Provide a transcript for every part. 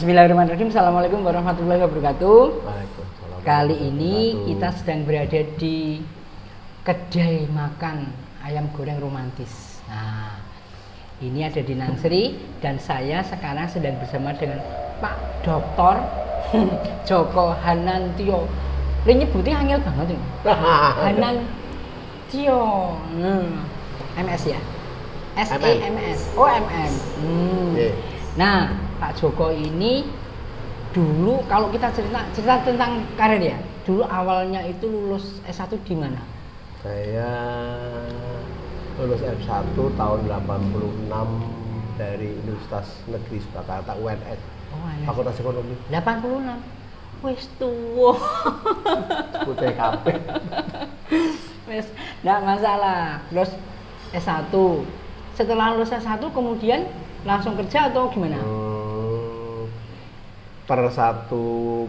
Bismillahirrahmanirrahim. Assalamualaikum warahmatullahi wabarakatuh. Waalaikumsalam. Kali ini kita sedang berada di kedai makan ayam goreng romantis. Nah, ini ada di Nansri dan saya sekarang sedang bersama dengan Pak Dr. Joko Hanantio. Ini nyebutnya angel banget ini. Hanantio. MS ya? SEMS. Oh, MM. Nah, Pak Joko ini dulu kalau kita cerita tentang karir ya. Dulu awalnya itu lulus S1 di mana? Saya lulus F1 tahun 86 dari Universitas Negeri Surakarta UNS. Oh, Fakultas Ekonomi. 86. Wis tuwa. Putih kabeh. Wis enggak masalah. Terus S1. Setelah lulus S1 kemudian langsung kerja atau gimana? Per 1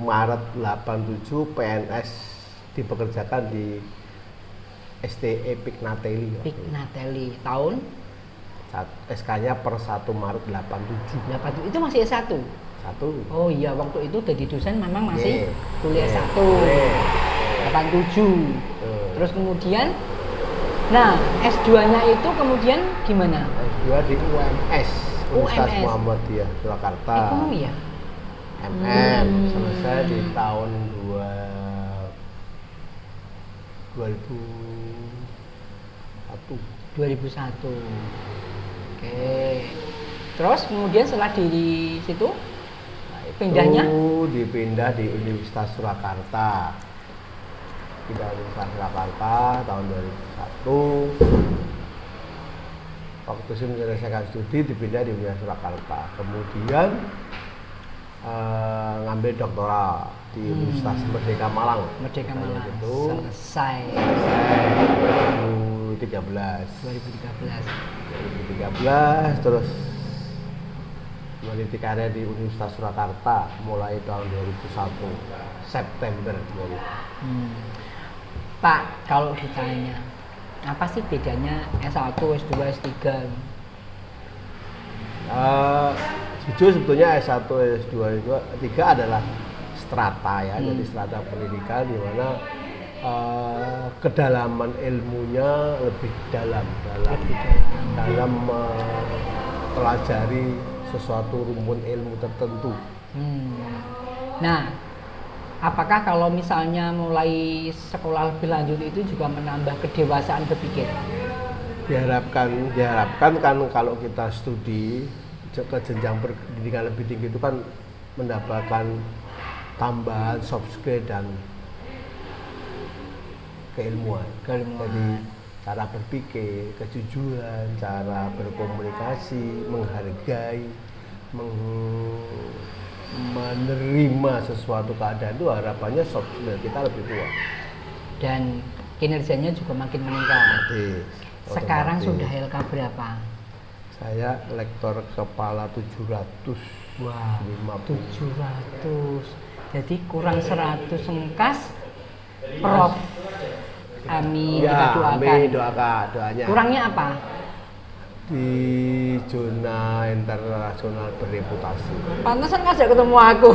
Maret 87 PNS dipekerjakan di STE Pignatelli. Pignatelli tahun? SK-nya per 1 Maret 87. Itu masih S1? Satu. Oh iya, waktu itu jadi dosen memang masih kuliah S1. 87. Terus kemudian, nah S2-nya itu kemudian gimana? S2 di UMS, Universitas Muhammadiyah Surakarta. Ekonomi ya? Selesai di tahun 2001. Oke. Terus kemudian setelah di situ pindahnya? Dipindah di Universitas Surakarta. Pindah Universitas Surakarta tahun 2001. Waktu saya menyelesaikan studi dipindah di Universitas Surakarta. Kemudian ngambil doktoral di Universitas Merdeka Malang. Merdeka Malang. Gitu. Selesai 2013 terus meniti karir di Universitas Surakarta mulai tahun 2001 September 2000. Pak, kalau ditanya apa sih bedanya S1, S2, S3? Jujur sebetulnya S1, S2, S3 adalah strata ya, jadi strata pendidikan di mana kedalaman ilmunya lebih dalam mempelajari sesuatu rumpun ilmu tertentu. Nah, apakah kalau misalnya mulai sekolah lebih lanjut itu juga menambah kedewasaan berpikir? Diharapkan kan kalau kita studi ke jenjang pendidikan lebih tinggi itu kan mendapatkan tambahan soft skill dan keilmuan. Jadi cara berpikir, kejujuran, cara berkomunikasi, menghargai, menerima sesuatu keadaan itu harapannya soft skill kita lebih kuat. Dan kinerjanya juga makin meningkat. Sekarang sudah LK berapa? Saya lektor kepala 700. Wah, 700. Jadi kurang 100 sengkas. Prof. Amin, ya, kita doakan. Amin, doanya. Kurangnya apa? Di zona internasional bereputasi. Pantesan ngajak ketemu aku.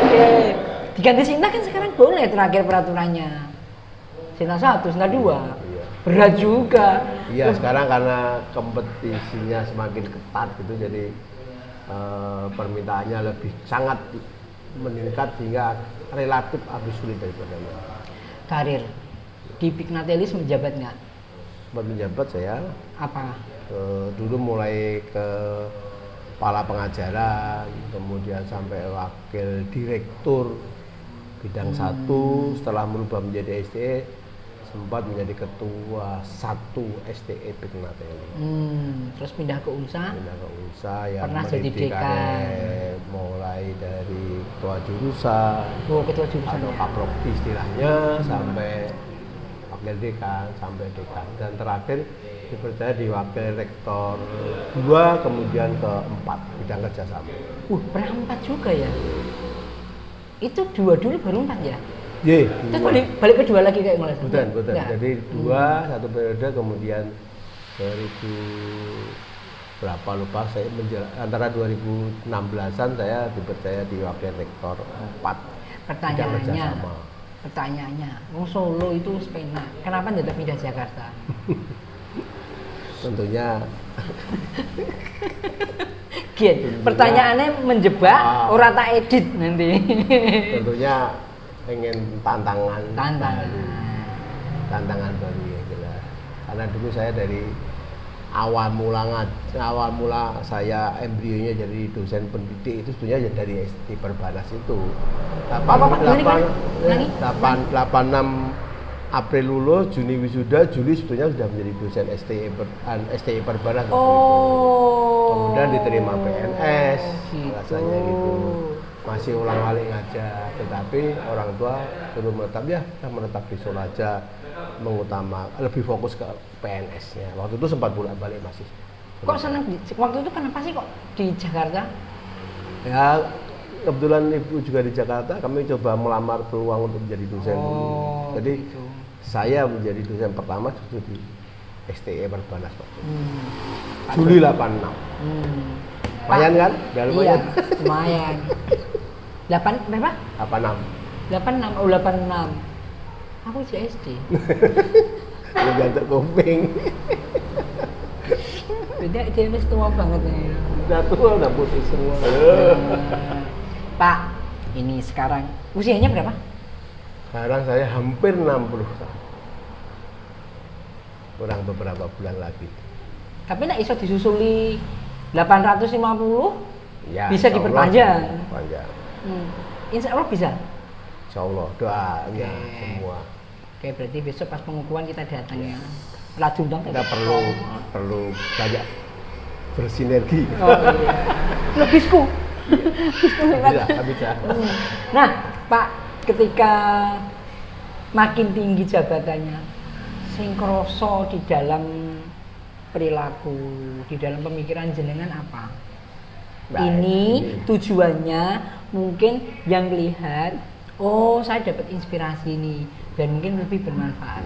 Oke. Diganti Sinta kan sekarang boleh terakhir peraturannya. Sinta 1, Sinta 2. Iya. Berat juga. Iya, sekarang karena kompetisinya semakin ketat gitu jadi permintaannya lebih sangat meningkat sehingga relatif lebih sulit daripada karir di Pignatelli menjabat nggak? Menjabat saya. Apa? Dulu mulai ke kepala pengajaran, kemudian sampai wakil direktur bidang 1, setelah merubah menjadi STE sempat menjadi ketua 1 STE Pignatelli. Terus pindah ke UNSA? Pindah ke UNSA yang pernah jadi dekan. Mulai dari ketua jurusan, atau kaprodi istilahnya, sampai wakil dekan, sampai dekan, dan terakhir dipercaya di wakil rektor 2, kemudian ke 4 bidang kerjasama. Pernah 4 juga ya? Itu 2 dulu baru 4 ya? Terus balik ke 2 lagi kayak mulai. Betul. Jadi 2 1 periode, kemudian berapa lupa saya antara 2016-an saya dipercaya di wakil rektor 4. Pertanyaannya, wong Solo itu sepena, kenapa tidak pindah Jakarta? Tentunya pertanyaannya menjebak, ora tak edit nanti. Tentunya pengen tantangan baru ya jelas. Karena dulu saya dari awal mula saya embrionya jadi dosen pendidik itu sebenarnya dari SD Perbanas itu. 86 April lulus, Juni wisuda, Juli sebetulnya sudah menjadi dosen STI Perbanas. Kemudian diterima PNS, rasanya gitu. Masih ulang-alik ngajar, tetapi orang tua suruh menetap di Solo aja, lebih fokus ke PNS-nya. Waktu itu sempat bolak-balik masih. Kok senang waktu itu kenapa sih kok di Jakarta? Ya kebetulan ibu juga di Jakarta, kami coba melamar peluang untuk menjadi dosen. Jadi gitu. Saya menjadi dosen pertama justru di STI Perbanas Pak. Juli 86. Lumayan kan? Iya, lumayan. 8 berapa? 86. 86. Aku di SD. Lu gantek kuping. Beda dia wis tua banget nih. Udah tua, udah putih semua. Pak, ini sekarang usianya berapa? Sekarang saya hampir 60 tahun. Kurang beberapa bulan lagi. Tapi nek iso disusuli 850 ya, bisa diperpanjang. Panjang. Insya Allah bisa. Insya Allah doanya semua. Oke, berarti besok pas pengukuhan kita datang ya. Rajundang kita perlu banyak bersinergi. Oh iya. Lebisku. Bisa. Nah, Pak, ketika makin tinggi jabatannya, sing kroso di dalam perilaku, di dalam pemikiran jenengan apa? Ini tujuannya mungkin yang lihat, oh saya dapat inspirasi nih dan mungkin lebih bermanfaat.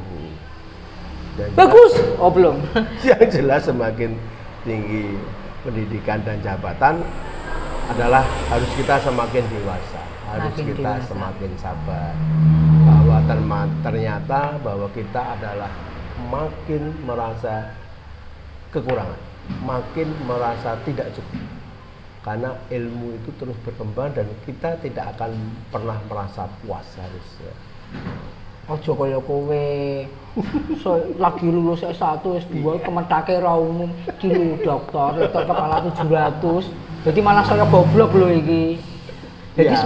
Bagus. Oh belum. Yang jelas semakin tinggi pendidikan dan jabatan adalah harus kita semakin dewasa, semakin sabar. Bahwa ternyata bahwa kita adalah makin merasa kekurangan, makin merasa tidak cukup. Karena ilmu itu terus berkembang dan kita tidak akan pernah merasa puas harusnya. Ojo kaya kowe. Lagi lulus S1, S2 kemetake ra umum, iki lho dokter kepala 700. Jadi malah saya goblok lho iki. Jadi ya,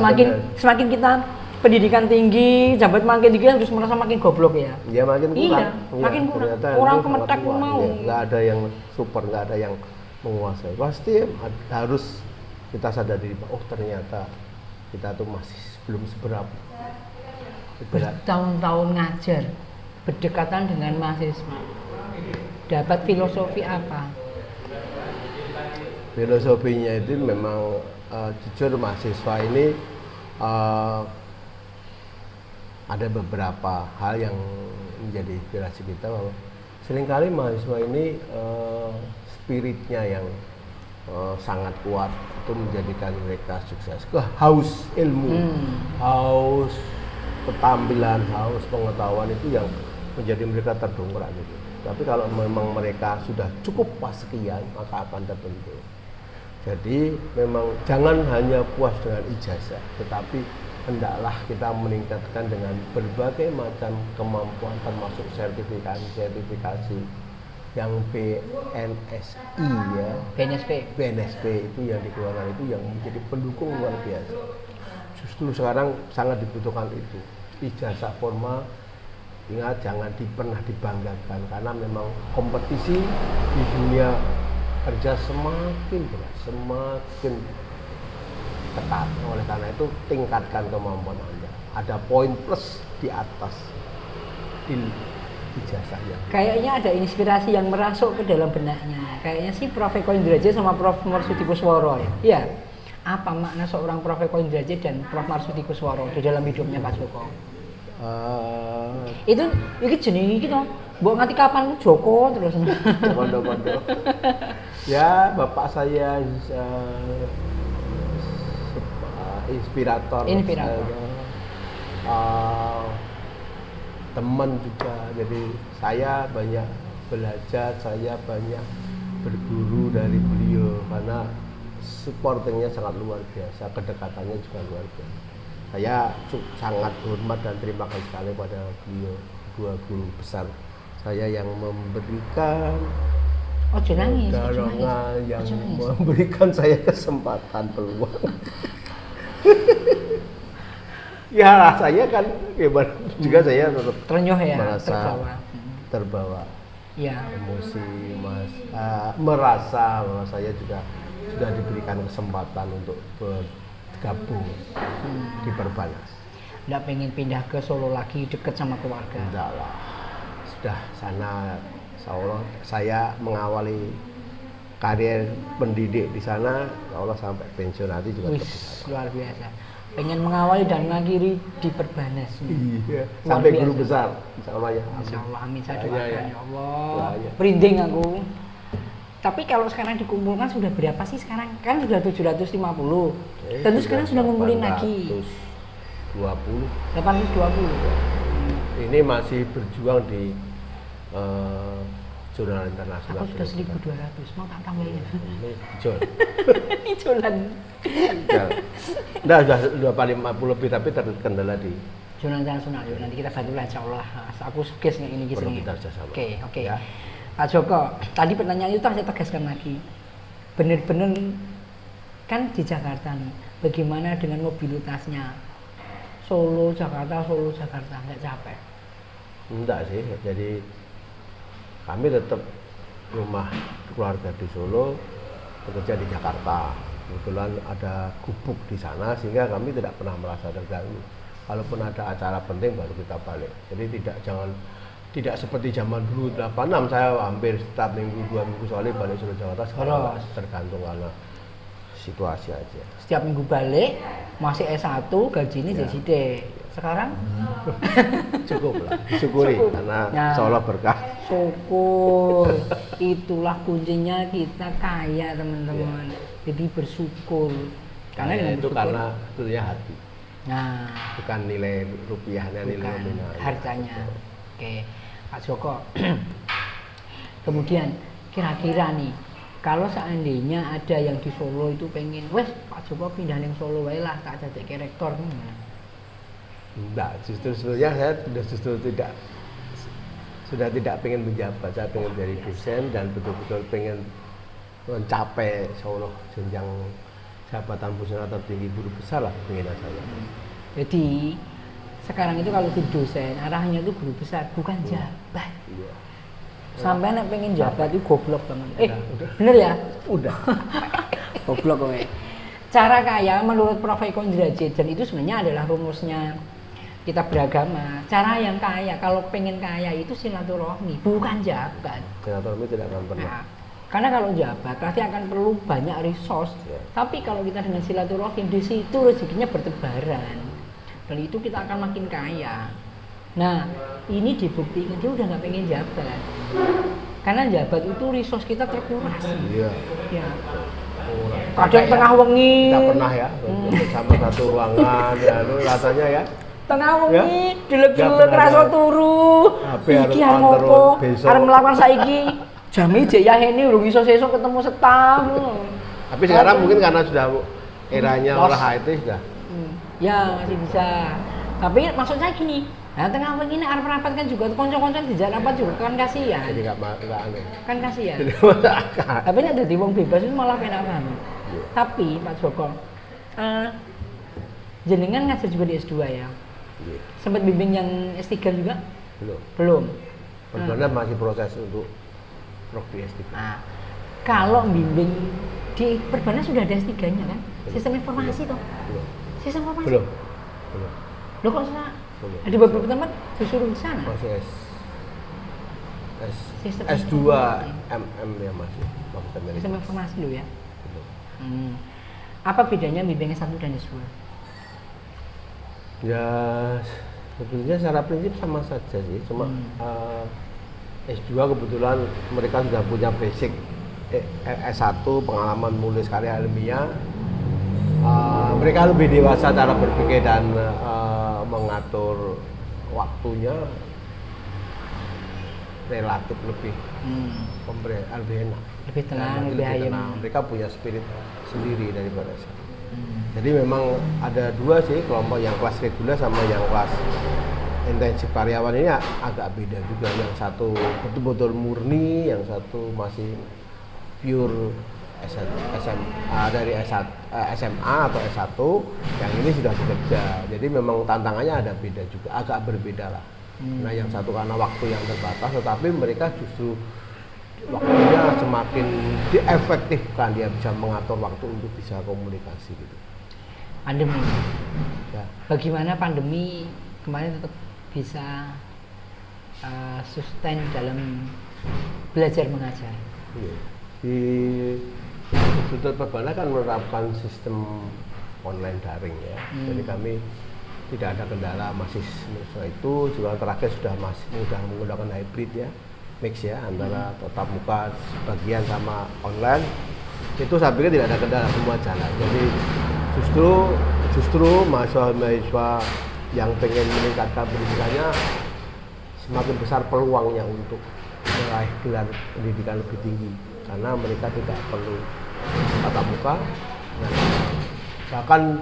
semakin kita pendidikan tinggi, jabat makin tinggi harus merasa makin goblok ya. Iya, makin kurang. Makin kurang. Orang kemetek pun mau. Enggak ada yang super, enggak ada yang menguasai. Pasti harus kita sadar diri, oh ternyata kita tuh masih belum seberapa. Bertahun-tahun ngajar, berdekatan dengan mahasiswa, dapat filosofi apa? Filosofinya itu memang jujur mahasiswa ini ada beberapa hal yang menjadi inspirasi kita, bahwa seringkali mahasiswa ini spiritnya yang sangat kuat itu menjadikan mereka sukses. Haus ilmu, haus ketampilan, haus pengetahuan itu yang menjadi mereka terdongkrak gitu. Tapi kalau memang mereka sudah cukup pas sekian, maka akan terbentuk. Jadi memang jangan hanya puas dengan ijazah, tetapi hendaklah kita meningkatkan dengan berbagai macam kemampuan, termasuk sertifikasi yang BNSI ya. BNSP itu yang dikeluarkan itu yang menjadi pendukung luar biasa. Justru sekarang sangat dibutuhkan itu. Ijazah formal, ingat jangan pernah dibanggakan, karena memang kompetisi di dunia kerja semakin berat, semakin ketat. Oleh karena itu tingkatkan kemampuan Anda. Ada poin plus di atas ijazahnya. Kayaknya ada inspirasi yang merasuk ke dalam benaknya. Kayaknya sih Prof. Eko Indrajit sama Prof. Marsudi Kusworo ya. Iya. Apa makna seorang Prof. Eko Indrajit dan Prof. Marsudi Kusworo di dalam hidupnya Pak Joko? Itu jenenge iki to. Mbok nganti kapan Joko terus. Kondo-kondo. Ya, bapak saya inspirator. Teman juga. Jadi saya banyak belajar, saya banyak berguru dari beliau karena supportingnya sangat luar biasa, kedekatannya juga luar biasa. Saya sangat hormat dan terima kasih sekali pada beliau, dua guru besar saya yang memberikan dorongan, yang memberikan saya kesempatan peluang. Ya rasanya kan gimana juga saya tetap terenyuh ya, merasa terbawa ya. Emosi merasa bahwa saya juga sudah diberikan kesempatan untuk bergabung di Perbanas. Nggak pengen pindah ke Solo lagi deket sama keluarga? Enggak lah, sudah sana. Insya Allah saya mengawali karir pendidik di sana, Insya Allah sampai pensiun nanti juga luar biasa. Pengen mengawali dan mengakhiri di Perbanas. Iya. Sampai guru besar, Insya Allah ya. Insya Allah, amin. Saya doakan ya Allah. Ya. Merinding aku. Tapi kalau sekarang dikumpulkan sudah berapa sih sekarang? Kan sudah 750. Tentu sekarang sudah ngumpulin lagi. 820. Ini masih berjuang di jurnal internasional. Aku sudah 1.200, mau tak tambahin? Ini jol. Ini jolan. Udah 50 lebih tapi terkendala di jurnal internasional. Yuk nanti kita bantu lah insya Allah. Aku sukses ini kisahnya. Oke. Ya. Pak Joko, tadi pertanyaan itu saya tegaskan lagi. Benar-benar kan di Jakarta nih, bagaimana dengan mobilitasnya? Solo Jakarta, nggak capek? Enggak sih, jadi kami tetap rumah keluarga di Solo, bekerja di Jakarta. Kebetulan ada gubuk di sana sehingga kami tidak pernah merasa terganggu. Kalaupun ada acara penting baru kita balik. Jadi tidak seperti zaman dulu 86 saya hampir setiap minggu 2 minggu soalnya balik Solo Jakarta. Sekarang tergantung karena situasi aja. Setiap minggu balik masih S1 gajinya jadi sekarang cukup lah, syukuri karena Solo berkah. Syukur, itulah kuncinya kita kaya teman-teman. Jadi bersyukur. Karena dengan itu bersyukur, karena tentunya hati. Nah, bukan nilai rupiahnya, nilai nominal. Hartanya. Oke, Pak Joko. Kemudian kira-kira nih, kalau seandainya ada yang di Solo itu pengen, wes Pak Joko pindah yang Solo wae lah, tak jadi rektor gimana? Enggak, justru sebenarnya saya sudah tidak pengen menjabat, saya pengen jadi dosen dan betul-betul pengen mencapai Solo jenjang jabatan fungsional tertinggi guru besar lah pengen saya. Jadi sekarang itu kalau di dosen arahnya itu guru besar bukan jabat. Iya. Sampai nek pengen jabat itu goblok banget. Udah. Bener ya? Udah. Goblok kowe. Cara kaya menurut Prof. Eko Indrajit dan itu sebenarnya adalah rumusnya kita beragama. Cara yang kaya, kalau pengen kaya itu silaturahmi, bukan jabat. Silaturahmi tidak akan pernah. Nah, karena kalau jabat pasti akan perlu banyak resource. Ya. Tapi kalau kita dengan silaturahmi di situ rezekinya bertebaran. Dan itu kita akan makin kaya. Nah, ini dibuktikan dia udah nggak pengen jabat. Karena jabat itu resource kita terkuras. Iya. Ya. Kadang tengah wengi. Kita pernah ya, sama satu ruangan, ya, lu rasanya ya. Tengah wengi, dilek-dilek rasa turu. Iki arep ngopo? Arep melakukan saiki. Jame jek ya ini urung iso sesuk ketemu setahun. Tapi sekarang mungkin karena sudah eranya olah IT sudah. Ya, masih bisa. Tapi maksud saya gini, nah tengah wengi nek arep rapat kan juga kanca-kanca dijak rapat juga kan kasihan. Jadi enggak aneh. Kan kasihan. Tapi nek dadi wong bebas itu malah penak banget. Tapi Pak Joko, jenengan ngajar juga di S2 ya? Iya. Sempat bimbing yang S3 juga? Belum. Sebenarnya masih proses untuk prodi S3. Nah, kalau bimbing di Perbanas sudah ada S3-nya kan? Sistem informasi toh? Belum. Sistem informasi? Belum. Loh kok salah? Ada beberapa tempat disuruh di sana? Masih S2 MM ya masih. Sistem informasi dulu ya? Apa bedanya bimbing S1 dan S2? Ya Sebetulnya secara prinsip sama saja sih, cuma S2 kebetulan mereka sudah punya basic S1 pengalaman menulis karya ilmiah. Mereka lebih dewasa cara berpikir dan mengatur waktunya relatif lebih lebih enak, lebih tenang, lebih ayem. Mereka punya spirit sendiri daripada saya. Jadi memang ada dua sih kelompok, yang kelas reguler sama yang kelas intensif karyawan ini agak beda juga. Yang satu betul-betul murni, yang satu masih pure dari SMA atau S1, yang ini sudah bekerja. Jadi memang tantangannya ada beda juga, agak berbeda lah. Nah yang satu karena waktu yang terbatas, tetapi mereka justru waktunya semakin diefektifkan, dia bisa mengatur waktu untuk bisa komunikasi gitu. Pandemi. Ya. Bagaimana pandemi kemarin tetap bisa sustain dalam belajar mengajar? Di Institut Perbana kan menerapkan sistem online daring ya. Jadi kami tidak ada kendala, masih itu juga terakhir sudah menggunakan hybrid ya, mix ya, antara tatap muka sebagian sama online. Itu saya pikir tidak ada kendala, semua jalan. Jadi justru mahasiswa yang pengen meningkatkan pendidikannya semakin besar peluangnya untuk meraih gelar pendidikan lebih tinggi, karena mereka tidak perlu tatap muka, bahkan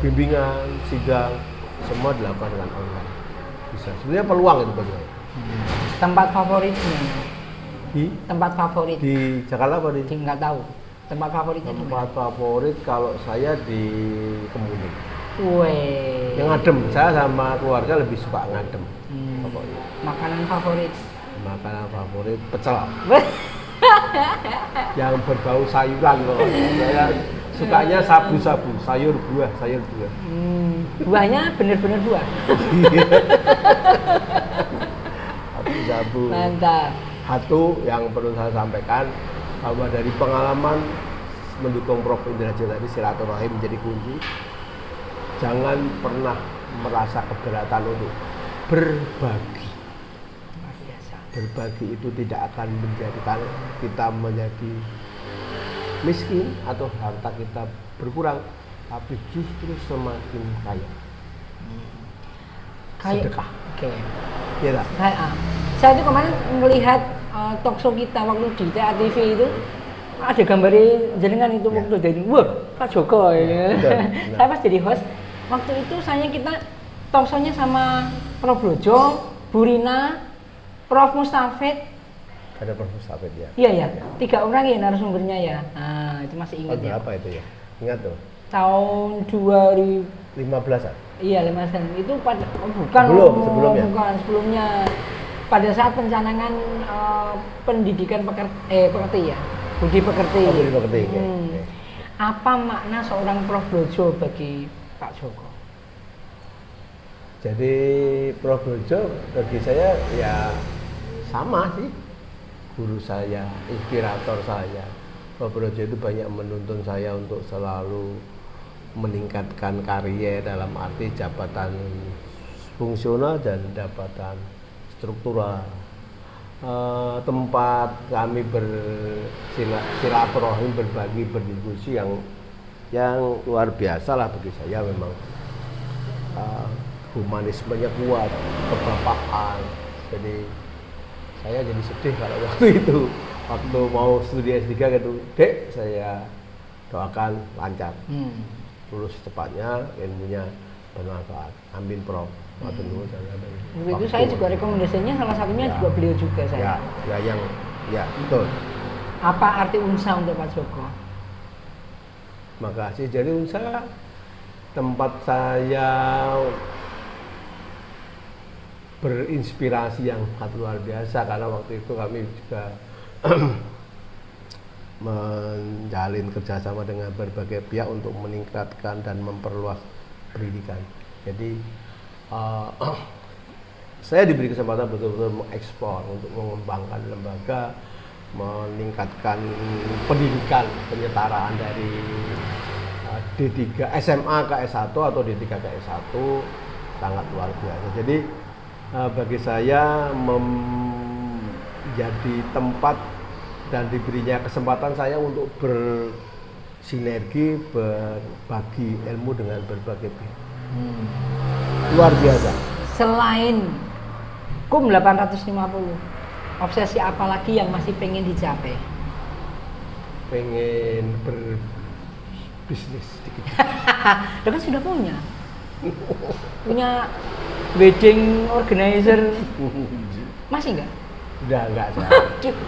bimbingan, sidang semua dilakukan dengan online. Bisa, sebenarnya peluang itu bagi saya. Tempat favoritnya? Tempat favorit di Jakarta apa di? Nggak tahu. Tempat favoritnya? Tempat favorit kalau saya di Kemuning. Weh. Yang ngadem, saya sama keluarga lebih suka ngadem. Makanan favorit? Makanan favorit pecel. Yang berbau sayuran loh. Saya sukanya sabu-sabu, sayur buah. Buahnya bener-bener buah. Sabu-sabu. Mantap. Satu yang perlu saya sampaikan, bahwa dari pengalaman mendukung Prof. Indrajit tadi, silaturahim menjadi kunci. Jangan pernah merasa keberatan untuk berbagi. Berbagi itu tidak akan menjadikan kita menjadi miskin atau harta kita berkurang, tapi justru semakin kaya. Sedekah. Oke. Iya. Saya itu kemarin melihat talkshow kita waktu di TATV itu ada gambarnya jenengan itu waktu dari Pak Joko ya. Saya pas jadi host waktu itu, kita talkshow-nya sama Prof. Brojo, Bu Rina, Prof. Mustafid. Ada Prof. Mustafid ya. Iya. 3 orang ya narasumbernya ya. Nah, itu masih ingat ya. Berapa itu ya? Ingat tuh. Tahun 2015-an. Iya, 15-an. Itu sebelumnya. Pada saat pencanangan pendidikan pekerti ya. Budi pekerti. Budi pekerti. Okay. Apa makna seorang Prof. Brojo bagi Pak Joko? Jadi Prof. Brojo bagi saya ya sama sih, guru saya, inspirator saya. Prof. Brojo itu banyak menuntun saya untuk selalu meningkatkan karier dalam arti jabatan fungsional dan jabatan struktural. Tempat kami bersilaturahim, berbagi, berdiskusi yang luar biasa lah bagi saya. Memang humanismenya kuat, kebapaan. Jadi saya jadi sedih kalau waktu mau studi S3 gitu, Dek, saya doakan lancar, lulus secepatnya, ilmunya bermanfaat. Amin, Prof. Itu saya juga rekomendasinya salah satunya juga beliau juga saya. Betul. Apa arti UNSA untuk Pak Joko? Makasih. Jadi UNSA tempat saya berinspirasi yang sangat luar biasa, karena waktu itu kami juga menjalin kerjasama dengan berbagai pihak untuk meningkatkan dan memperluas pendidikan. Jadi saya diberi kesempatan betul-betul mengeksplor untuk mengembangkan lembaga, meningkatkan pendidikan penyetaraan dari D3 SMA ke S1 atau D3 ke S1, sangat luar biasa. Jadi bagi saya menjadi tempat dan diberinya kesempatan saya untuk bersinergi, berbagi ilmu dengan berbagai pihak. Luar biasa. Selain KUM 850, obsesi apa lagi yang masih pengen dicapai? Pengen berbisnis sedikit. Lo kan sudah punya wedding organizer, masih enggak? Udah enggak sih.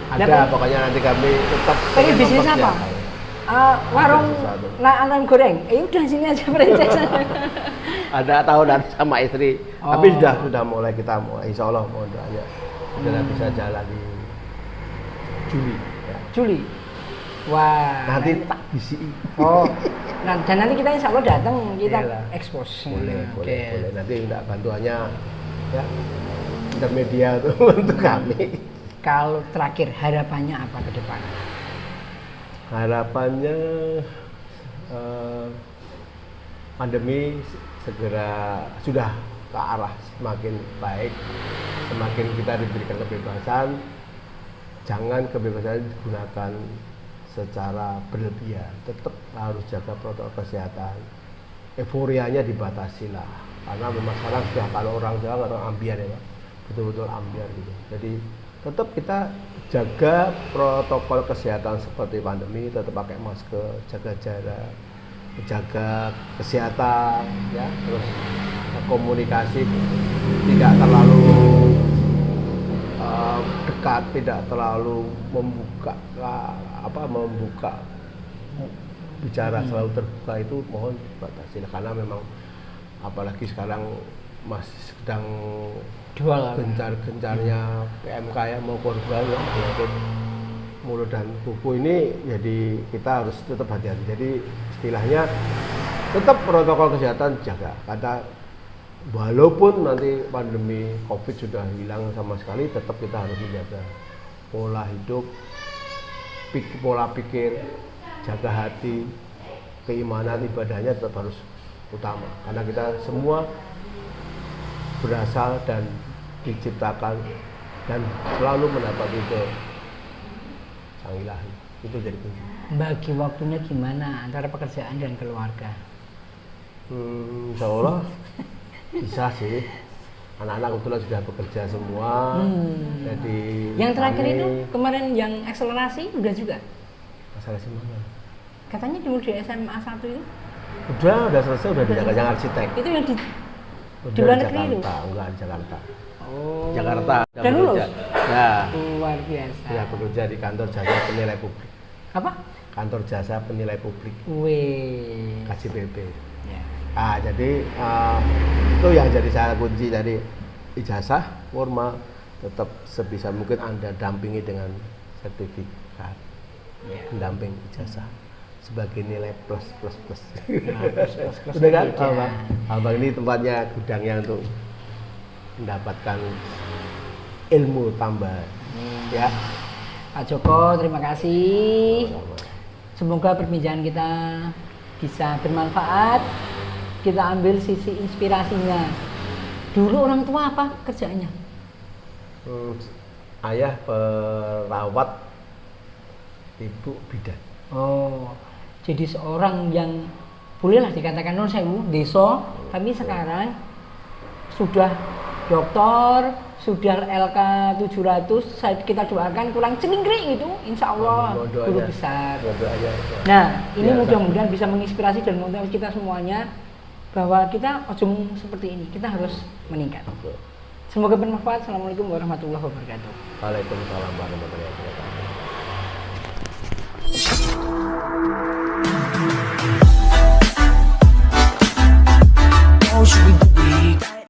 Ada Ada, pokoknya nanti kami tetap pengen bisnis apa? Warung ayam goreng. Udah sini aja franchise. Ada tahunan sama istri, tapi sudah mulai insya Allah mau doanya sudah bisa jalan di Juli. Ya. Juli. Wah. Nanti tak bisi. Nah, dan nanti kita insya Allah datang kita expose. Boleh. Nanti minta bantuannya ya intermedia untuk kami. Kalau terakhir harapannya apa ke depan? Harapannya pandemi segera sudah ke arah semakin baik, semakin kita diberikan kebebasan, jangan kebebasan digunakan secara berlebihan, tetap harus jaga protokol kesehatan, euforianya dibatasi lah, karena memang sekarang sudah kalau orang Jawa orang ambiar ya Pak, betul-betul ambiar gitu. Jadi tetap kita jaga protokol kesehatan seperti pandemi, tetap pakai masker, jaga jarak, jaga kesehatan, ya, terus komunikasi tidak terlalu dekat, tidak terlalu membuka bicara selalu terbuka, itu mohon dibatasi karena memang apalagi sekarang masih sedang gencar-gencarnya PMK ya, mau korban ya, penyakit mulut dan kuku ini, jadi kita harus tetap hati-hati. Jadi istilahnya tetap protokol kesehatan jaga, karena walaupun nanti pandemi COVID sudah hilang sama sekali, tetap kita harus menjaga pola hidup, pola pikir, jaga hati, keimanan, ibadahnya tetap harus utama, karena kita semua berasal dan diciptakan dan selalu mendapat itu Sang Ilahi. Itu jadi kunci. Bagi waktunya gimana antara pekerjaan dan keluarga? Insya Allah bisa sih. Anak-anak kebetulan sudah bekerja semua. Jadi yang terakhir itu kemarin yang akselerasi udah juga? Akselerasi mana? Katanya di SMA 1 itu? Udah selesai, udah di Jakarta arsitek. Itu yang di luar negeri itu? Enggak, di Jakarta. Oh. Jakarta. Dan lulus? Ya. Luar biasa. Ya, bekerja di kantor jasa penilai publik. Apa? Kantor jasa penilai publik. Wih. KJPP. Ya. Jadi itu yang jadi saya kunci dari ijazah, formal, tetap sebisa mungkin Anda dampingi dengan sertifikat, pendamping ijazah sebagai nilai plus. Udah kan? Abang ini tempatnya, gudangnya untuk mendapatkan ilmu tambahan. Ya. Pak Joko, terima kasih. Semoga perbincangan kita bisa bermanfaat. Kita ambil sisi inspirasinya. Dulu orang tua apa kerjaannya? Ayah perawat, ibu bidan. Oh, jadi seorang yang bolehlah dikatakan non sewu desa, tapi sekarang sudah doktor, sudah LK 700, kita doakan kurang celingkrik itu, insya Allah guru besar. Nah, ini mudah-mudahan bisa menginspirasi dan memotivasi kita semuanya bahwa kita ujung seperti ini, kita harus meningkat. Semoga bermanfaat. Assalamualaikum warahmatullahi wabarakatuh. Waalaikumsalam warahmatullahi wabarakatuh.